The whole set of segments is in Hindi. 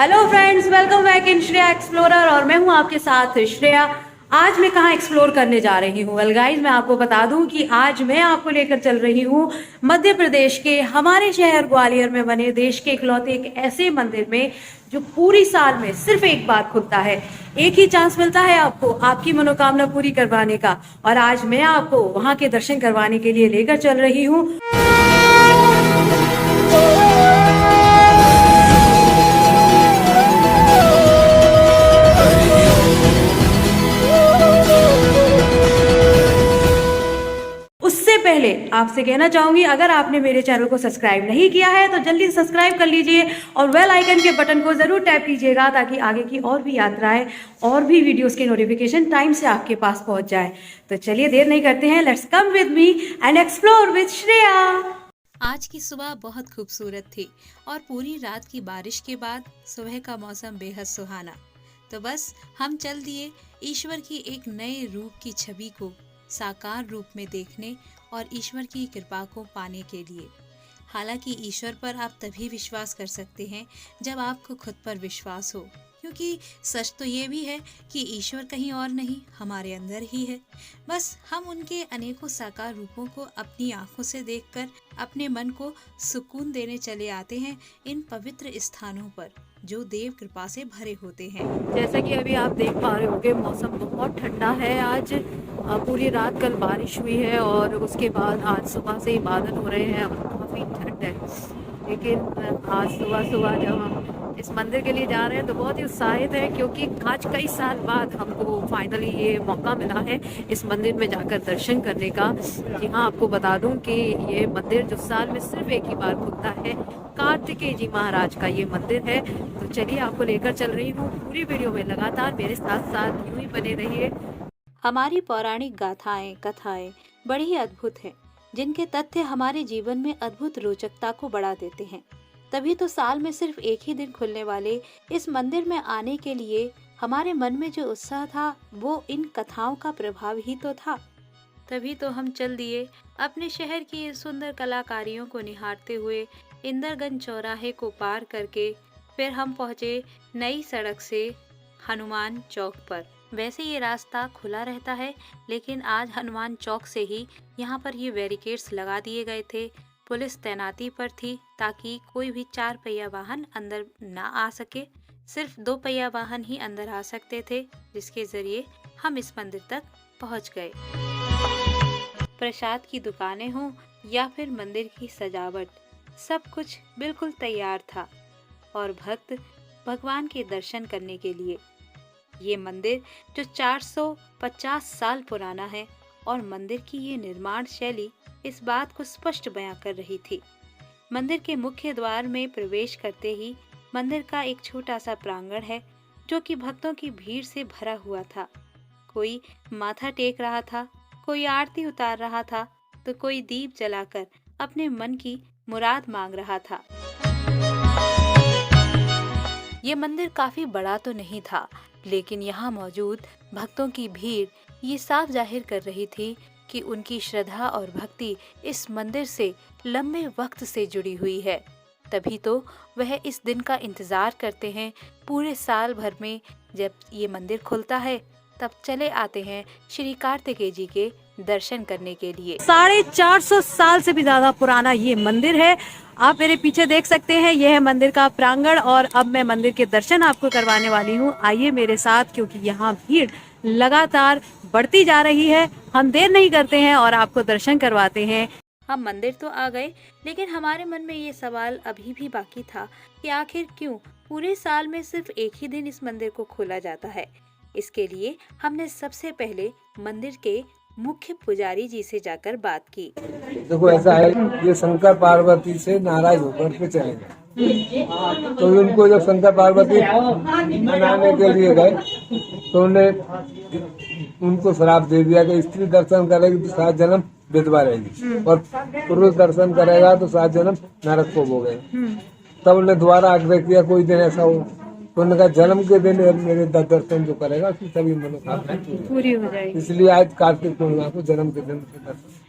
Hello friends, welcome back in Shreya explorer और मैं हूं आपके साथ श्रेया। आज मैं कहाँ एक्सप्लोर करने जा रही हूँ? वेल गाइस, मैं आपको बता दूं कि आज मैं आपको लेकर चल रही हूँ मध्य प्रदेश के हमारे शहर ग्वालियर में बने देश के इकलौते एक ऐसे मंदिर में जो पूरी साल में सिर्फ एक बार खुलता है। एक ही चांस मिलता है आपको आपकी मनोकामना पूरी करवाने का, और आज मैं आपको वहां के दर्शन करवाने के लिए लेकर चल रही हूँ। उससे पहले आपसे कहना चाहूंगी, अगर आपने मेरे चैनल को सब्सक्राइब नहीं किया है तो जल्दी से सब्सक्राइब कर लीजिए और बेल आइकन के बटन को जरूर टैप कीजिएगा ताकि आगे की और भी यात्राएं और भी वीडियोस के नोटिफिकेशन टाइम से आपके पास पहुंच जाए। तो चलिए देर नहीं करते हैं, let's come with me and explore with Shreya. आज की सुबह बहुत खूबसूरत थी और पूरी रात की बारिश के बाद सुबह का मौसम बेहद सुहाना। तो बस हम चल दिए ईश्वर की एक नए रूप की छवि को साकार रूप में देखने और ईश्वर की कृपा को पाने के लिए। हालांकि ईश्वर पर आप तभी विश्वास कर सकते हैं जब आपको खुद पर विश्वास हो, क्योंकि सच तो ये भी है कि ईश्वर कहीं और नहीं, हमारे अंदर ही है। बस हम उनके अनेकों साकार रूपों को अपनी आंखों से देखकर अपने मन को सुकून देने चले आते हैं इन पवित्र स्थानों पर जो देव कृपा से भरे होते हैं। जैसा कि अभी आप देख पा रहे होंगे, मौसम बहुत ठंडा है आज। पूरी रात कल बारिश हुई है और उसके बाद आज सुबह से ही बादल हो रहे हैं और काफ़ी ठंड है। लेकिन आज सुबह सुबह जब हम इस मंदिर के लिए जा रहे हैं तो बहुत ही उत्साहित है, क्योंकि आज कई साल बाद हमको फाइनली ये मौका मिला है इस मंदिर में जाकर दर्शन करने का। जी हाँ, आपको बता दूं कि ये मंदिर जो साल में सिर्फ एक ही बार खुलता है, कार्तिकेय जी महाराज का ये मंदिर है। तो चलिए आपको लेकर चल रही हूँ पूरी वीडियो में, लगातार मेरे साथ साथ यूं ही बने रहिए। हमारी पौराणिक गाथाएं कथाएं बड़ी ही अद्भुत हैं, जिनके तथ्य हमारे जीवन में अद्भुत रोचकता को बढ़ा देते हैं। तभी तो साल में सिर्फ एक ही दिन खुलने वाले इस मंदिर में आने के लिए हमारे मन में जो उत्साह था वो इन कथाओं का प्रभाव ही तो था। तभी तो हम चल दिए अपने शहर की इस सुंदर कलाकारियों को निहारते हुए इंदरगंज चौराहे को पार करके फिर हम पहुंचे नई सड़क से हनुमान चौक पर। वैसे ये रास्ता खुला रहता है, लेकिन आज हनुमान चौक से ही यहाँ पर ये बैरिकेड्स लगा दिए गए थे। पुलिस तैनाती पर थी ताकि कोई भी 4 पहिया वाहन अंदर ना आ सके। सिर्फ 2 पहिया वाहन ही अंदर आ सकते थे, जिसके जरिए हम इस मंदिर तक पहुँच गए। प्रसाद की दुकानें हों या फिर मंदिर की सजावट, सब कुछ बिल्कुल तैयार था और भक्त भगवान के दर्शन करने के लिए। ये मंदिर जो 450 साल पुराना है और मंदिर की ये निर्माण शैली इस बात को स्पष्ट बयां कर रही थी। मंदिर के मुख्य द्वार में प्रवेश करते ही मंदिर का एक छोटा सा प्रांगण है जो कि भक्तों की भीड़ से भरा हुआ था। कोई माथा टेक रहा था, कोई आरती उतार रहा था, तो कोई दीप जलाकर अपने मन की मुराद मांग रहा था। ये मंदिर काफी बड़ा तो नहीं था, लेकिन यहाँ मौजूद भक्तों की भीड़ ये साफ जाहिर कर रही थी कि उनकी श्रद्धा और भक्ति इस मंदिर से लंबे वक्त से जुड़ी हुई है। तभी तो वह इस दिन का इंतजार करते हैं पूरे साल भर में। जब ये मंदिर खुलता है तब चले आते हैं श्री कार्तिकेय जी के दर्शन करने के लिए। 450 साल से भी ज्यादा पुराना ये मंदिर है। आप मेरे पीछे देख सकते हैं, यह है मंदिर का प्रांगण और अब मैं मंदिर के दर्शन आपको करवाने वाली हूँ। आइए मेरे साथ, क्योंकि यहाँ भीड़ लगातार बढ़ती जा रही है। हम देर नहीं करते हैं और आपको दर्शन करवाते हैं। हम मंदिर तो आ गए, लेकिन हमारे मन में ये सवाल अभी भी बाकी था कि आखिर क्यों पूरे साल में सिर्फ एक ही दिन इस मंदिर को खोला जाता है। इसके लिए हमने सबसे पहले मंदिर के मुख्य पुजारी जी से जाकर बात की। देखो ऐसा है, ये शंकर पार्वती से नाराज होकर के चले गए, तो उनको जब शंकर पार्वती मनाने के लिए गए तो उन्हें उनको श्राप दे दिया कि स्त्री दर्शन करेगी तो 7 जन्म विधवा रहेगी और पुरुष दर्शन करेगा तो 7 जन्म नरक को भोगेगा। तब उन्हें दोबारा आग्रह किया कोई दिन ऐसा हो, तो उन्होंने कहा जन्म के दिन मेरे दर्शन जो करेगा उसकी सभी मनोकामनाएं पूरी हो जाएगी। इसलिए आज कार्तिक पूर्णिमा को जन्म के दिन दर्शन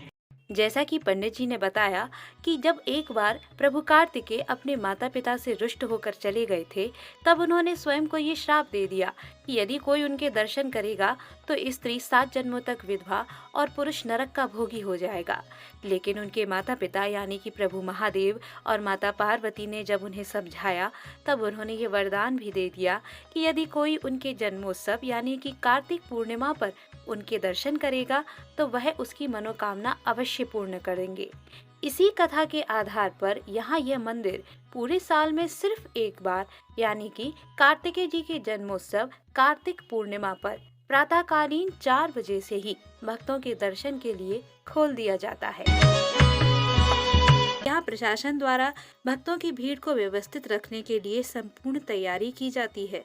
जैसा कि पंडित जी ने बताया कि जब एक बार प्रभु कार्तिकेय अपने माता पिता से रुष्ट होकर चले गए थे, तब उन्होंने स्वयं को ये श्राप दे दिया कि यदि कोई उनके दर्शन करेगा तो स्त्री 7 जन्मों तक विधवा और पुरुष नरक का भोगी हो जाएगा। लेकिन उनके माता पिता यानी कि प्रभु महादेव और माता पार्वती ने जब उन्हें समझाया, तब उन्होंने ये वरदान भी दे दिया कि यदि कोई उनके जन्मोत्सव यानी कि कार्तिक पूर्णिमा पर उनके दर्शन करेगा तो वह उसकी मनोकामना अवश्य पूर्ण करेंगे। इसी कथा के आधार पर यहाँ यह मंदिर पूरे साल में सिर्फ एक बार यानी कि कार्तिकेय जी के जन्मोत्सव कार्तिक पूर्णिमा पर प्रातःकालीन 4 बजे से ही भक्तों के दर्शन के लिए खोल दिया जाता है। यहाँ प्रशासन द्वारा भक्तों की भीड़ को व्यवस्थित रखने के लिए संपूर्ण तैयारी की जाती है।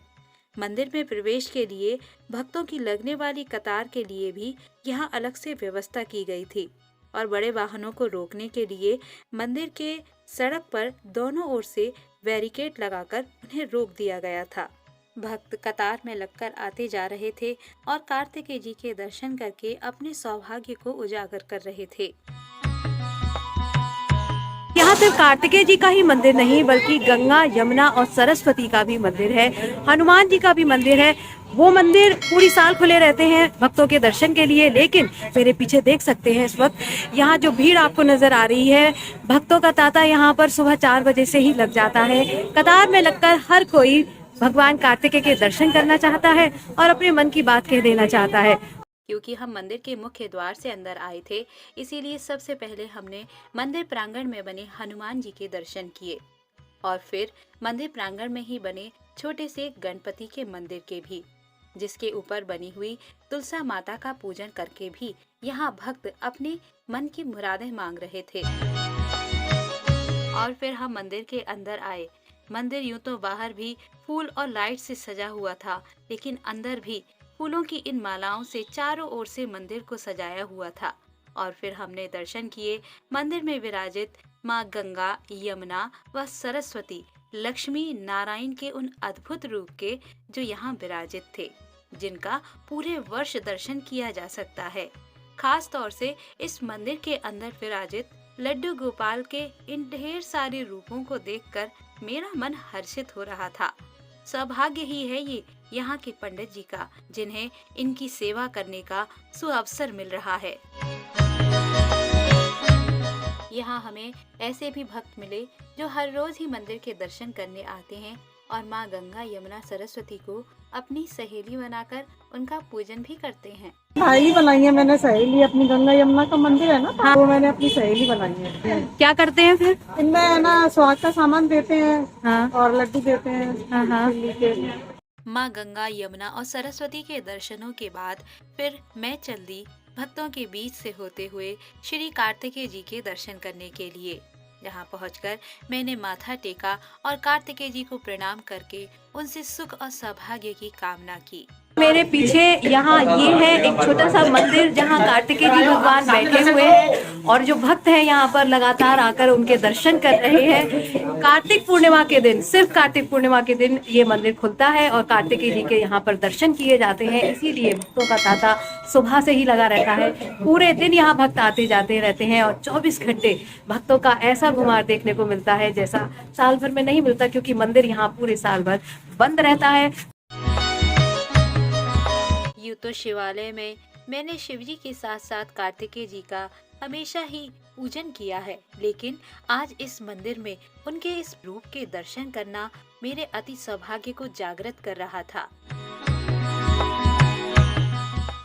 मंदिर में प्रवेश के लिए भक्तों की लगने वाली कतार के लिए भी यहाँ अलग से व्यवस्था की गई थी और बड़े वाहनों को रोकने के लिए मंदिर के सड़क पर दोनों ओर से बैरिकेड लगाकर उन्हें रोक दिया गया था। भक्त कतार में लगकर आते जा रहे थे और कार्तिकेय जी के दर्शन करके अपने सौभाग्य को उजागर कर रहे थे। यहाँ सिर्फ कार्तिकेय जी का ही मंदिर नहीं बल्कि गंगा, यमुना और सरस्वती का भी मंदिर है, हनुमान जी का भी मंदिर है। वो मंदिर पूरी साल खुले रहते हैं भक्तों के दर्शन के लिए। लेकिन मेरे पीछे देख सकते हैं इस वक्त यहाँ जो भीड़ आपको नजर आ रही है, भक्तों का तांता यहाँ पर सुबह 4 बजे से ही लग जाता है। कतार में लगकर हर कोई भगवान कार्तिकेय के दर्शन करना चाहता है और अपने मन की बात कह देना चाहता है। क्योंकि हम मंदिर के मुख्य द्वार से अंदर आए थे, इसीलिए सबसे पहले हमने मंदिर प्रांगण में बने हनुमान जी के दर्शन किए और फिर मंदिर प्रांगण में ही बने छोटे से गणपति के मंदिर के भी, जिसके ऊपर बनी हुई तुलसा माता का पूजन करके भी यहाँ भक्त अपने मन की मुरादें मांग रहे थे। और फिर हम मंदिर के अंदर आए। मंदिर यूं तो बाहर भी फूल और लाइट से सजा हुआ था, लेकिन अंदर भी फूलों की इन मालाओं से चारों ओर से मंदिर को सजाया हुआ था। और फिर हमने दर्शन किए मंदिर में विराजित माँ गंगा, यमुना व सरस्वती, लक्ष्मी नारायण के उन अद्भुत रूप के जो यहाँ विराजित थे, जिनका पूरे वर्ष दर्शन किया जा सकता है। खास तौर से इस मंदिर के अंदर विराजित लड्डू गोपाल के इन ढेर सारे रूपों को देखकर मेरा मन हर्षित हो रहा था। सौभाग्य ही है ये यहाँ के पंडित जी का, जिन्हें इनकी सेवा करने का सुअवसर मिल रहा है। यहाँ हमें ऐसे भी भक्त मिले जो हर रोज ही मंदिर के दर्शन करने आते हैं और माँ गंगा, यमुना, सरस्वती को अपनी सहेली बनाकर उनका पूजन भी करते हैं। सहेली बनाई है मैंने, सहेली अपनी गंगा यमुना का मंदिर है ना, हाँ। वो मैंने अपनी सहेली बनाई है। क्या करते हैं फिर? इनमें है ना स्वाद का सामान देते हैं, हाँ। और लड्डू देते हैं। हाँ। माँ गंगा, यमुना और सरस्वती के दर्शनों के बाद फिर मैं चल दी भक्तों के बीच से होते हुए श्री कार्तिकेय जी के दर्शन करने के लिए। जहाँ पहुंचकर मैंने माथा टेका और कार्तिकेय जी को प्रणाम करके उनसे सुख और सौभाग्य की कामना की। मेरे पीछे यहाँ ये है एक छोटा सा मंदिर जहाँ कार्तिकेय जी भगवान बैठे हुए हैं और जो भक्त हैं यहाँ पर लगातार आकर उनके दर्शन कर रहे हैं। कार्तिक पूर्णिमा के दिन, सिर्फ कार्तिक पूर्णिमा के दिन ये मंदिर खुलता है और कार्तिकेय जी के यहाँ पर दर्शन किए जाते हैं। इसीलिए भक्तों का तांता सुबह से ही लगा रहता है। पूरे दिन यहाँ भक्त आते जाते रहते हैं और 24 घंटे भक्तों का ऐसा घुमार देखने को मिलता है जैसा साल भर में नहीं मिलता, क्योंकि मंदिर यहाँ पूरे साल भर बंद रहता है। यूं तो शिवालय में मैंने शिवजी के साथ साथ कार्तिकेय जी का हमेशा ही पूजन किया है, लेकिन आज इस मंदिर में उनके इस रूप के दर्शन करना मेरे अति सौभाग्य को जागृत कर रहा था।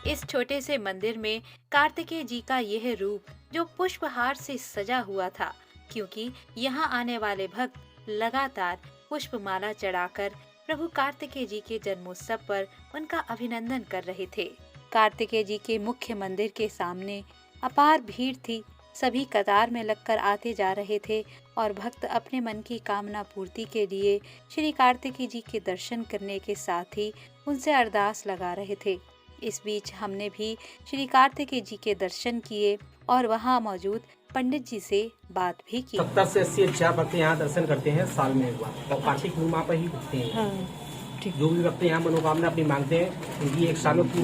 इस छोटे से मंदिर में कार्तिकेय जी का यह रूप जो पुष्पहार से सजा हुआ था, क्योंकि यहाँ आने वाले भक्त लगातार पुष्पमाला चढ़ाकर प्रभु कार्तिकेय जी के जन्मोत्सव पर उनका अभिनंदन कर रहे थे। कार्तिकेय जी के मुख्य मंदिर के सामने अपार भीड़ थी। सभी कतार में लगकर आते जा रहे थे और भक्त अपने मन की कामना पूर्ति के लिए श्री कार्तिकेय जी के दर्शन करने के साथ ही उनसे अरदास लगा रहे थे। इस बीच हमने भी श्री कार्तिकेय जी के दर्शन किए और वहां मौजूद पंडित जी से बात भी की। 70 से 80 हजार भक्त यहाँ दर्शन करते हैं साल में एक बार, और कार्तिक पूर्णिमा पर ही होते हैं। हाँ, जो भी भक्त यहाँ मनोकामना अपनी मांगते हैं उनकी एक सालों की।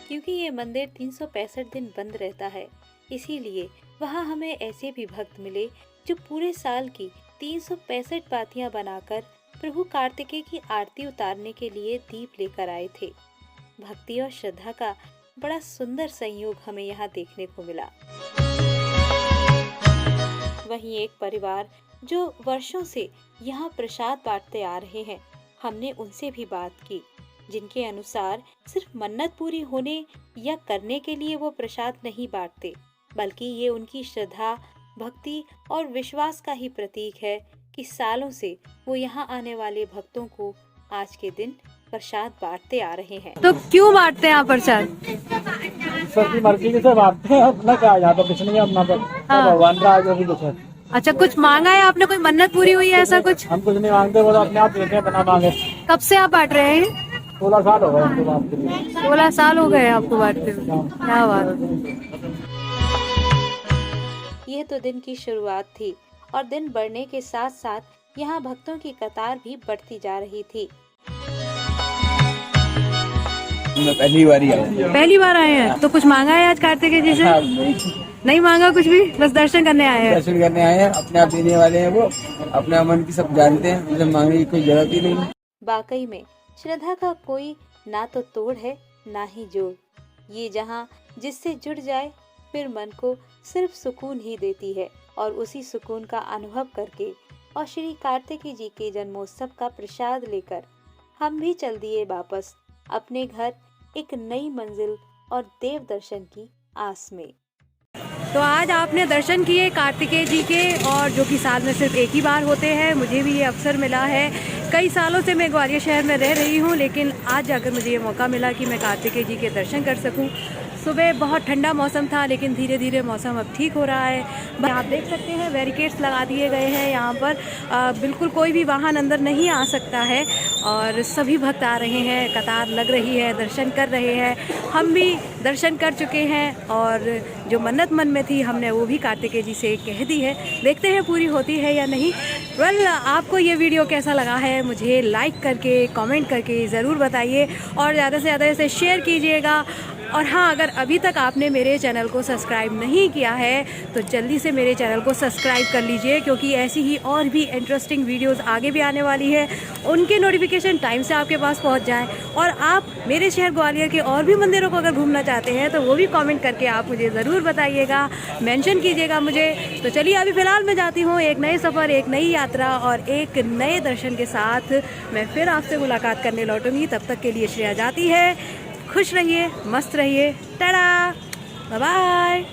क्योंकि ये मंदिर 365 दिन बंद रहता है, इसीलिए वहाँ हमें ऐसे भी भक्त मिले जो पूरे साल की 365 पाथियां बनाकर प्रभु कार्तिकेय की आरती उतारने के लिए दीप लेकर आए थे। भक्ति और श्रद्धा का बड़ा सुंदर संयोग हमें यहाँ देखने को मिला। वहीं एक परिवार जो वर्षों से यहाँ प्रसाद बांटते आ रहे हैं, हमने उनसे भी बात की, जिनके अनुसार सिर्फ मन्नत पूरी होने या करने के लिए वो प्रसाद नहीं बांटते, बल्कि ये उनकी श्रद्धा, भक्ति और विश्वास का ही प्रतीक है कि सालों से वो यहाँ आने वाले भक्तों को आज के दिन प्रसाद बांटते आ रहे हैं। तो क्यों बांटते हैं आप प्रसाद? सबकी मर्जी से बांटते हैं, अपना क्या यहाँ तो कुछ नहीं है, अपना तो भगवान का जो भी कुछ है। अच्छा, कुछ मांगा है आपने? कोई मन्नत पूरी हुई है ऐसा कुछ? हम कुछ नहीं मांगते, वो तो अपने आप देते हैं बिना मांगे। कब से आप बांट रहे हैं? 16 साल हो गए हमको बांटते हुए। 16 साल हो गए आपको बांटते हुए, क्या बात है। यह तो दिन की शुरुआत थी और दिन बढ़ने के साथ साथ यहाँ भक्तों की कतार भी बढ़ती जा रही थी। मैं पहली बार ही आया। पहली बार आए हैं? तो कुछ मांगा है आज कार्तिकेय जी से? नहीं मांगा कुछ भी, बस दर्शन करने आए हैं। दर्शन करने आए हैं, अपने आप देने वाले हैं, वो अपने मन की सब जानते हैं, मुझे मांगने की कोई जरूरत ही नहीं। वाकई में श्रद्धा का कोई ना तो तोड़ है ना ही जोड़। ये जहाँ जिससे जुड़ जाए फिर मन को सिर्फ सुकून ही देती है, और उसी सुकून का अनुभव करके और श्री कार्तिकेय जी के जन्मोत्सव का प्रसाद लेकर हम भी चल दिए वापस अपने घर, एक नई मंजिल और देव दर्शन की आस में। तो आज आपने दर्शन किए कार्तिकेय जी के, और जो कि साल में सिर्फ एक ही बार होते हैं। मुझे भी ये अवसर मिला है, कई सालों से मैं ग्वालियर शहर में रह रही हूँ, लेकिन आज जाकर मुझे ये मौका मिला कि मैं कार्तिकेय जी के दर्शन कर सकूँ। सुबह बहुत ठंडा मौसम था, लेकिन धीरे धीरे मौसम अब ठीक हो रहा है। आप देख सकते हैं बैरिकेड्स लगा दिए गए हैं यहाँ पर, बिल्कुल कोई भी वाहन अंदर नहीं आ सकता है, और सभी भक्त आ रहे हैं, कतार लग रही है, दर्शन कर रहे हैं। हम भी दर्शन कर चुके हैं, और जो मन्नत मन में थी हमने वो भी कार्तिकेय जी से कह दी है। देखते हैं पूरी होती है या नहीं। आपको ये वीडियो कैसा लगा है मुझे लाइक करके, कमेंट करके ज़रूर बताइए, और ज़्यादा से ज़्यादा इसे शेयर कीजिएगा। और हाँ, अगर अभी तक आपने मेरे चैनल को सब्सक्राइब नहीं किया है तो जल्दी से मेरे चैनल को सब्सक्राइब कर लीजिए, क्योंकि ऐसी ही और भी इंटरेस्टिंग वीडियोस आगे भी आने वाली है। उनके नोटिफिकेशन टाइम से आपके पास पहुंच जाएं। और आप मेरे शहर ग्वालियर के और भी मंदिरों को अगर घूमना चाहते हैं तो वो भी कमेंट करके आप मुझे ज़रूर बताइएगा, मेंशन कीजिएगा मुझे। तो चलिए अभी फ़िलहाल मैं जाती हूँ, एक नए सफ़र, एक नई यात्रा और एक नए दर्शन के साथ मैं फिर आपसे मुलाकात करने लौटूंगी। तब तक के लिए श्रेया जाती है। खुश रहिए, मस्त रहिए, टाटा, बाय बाय।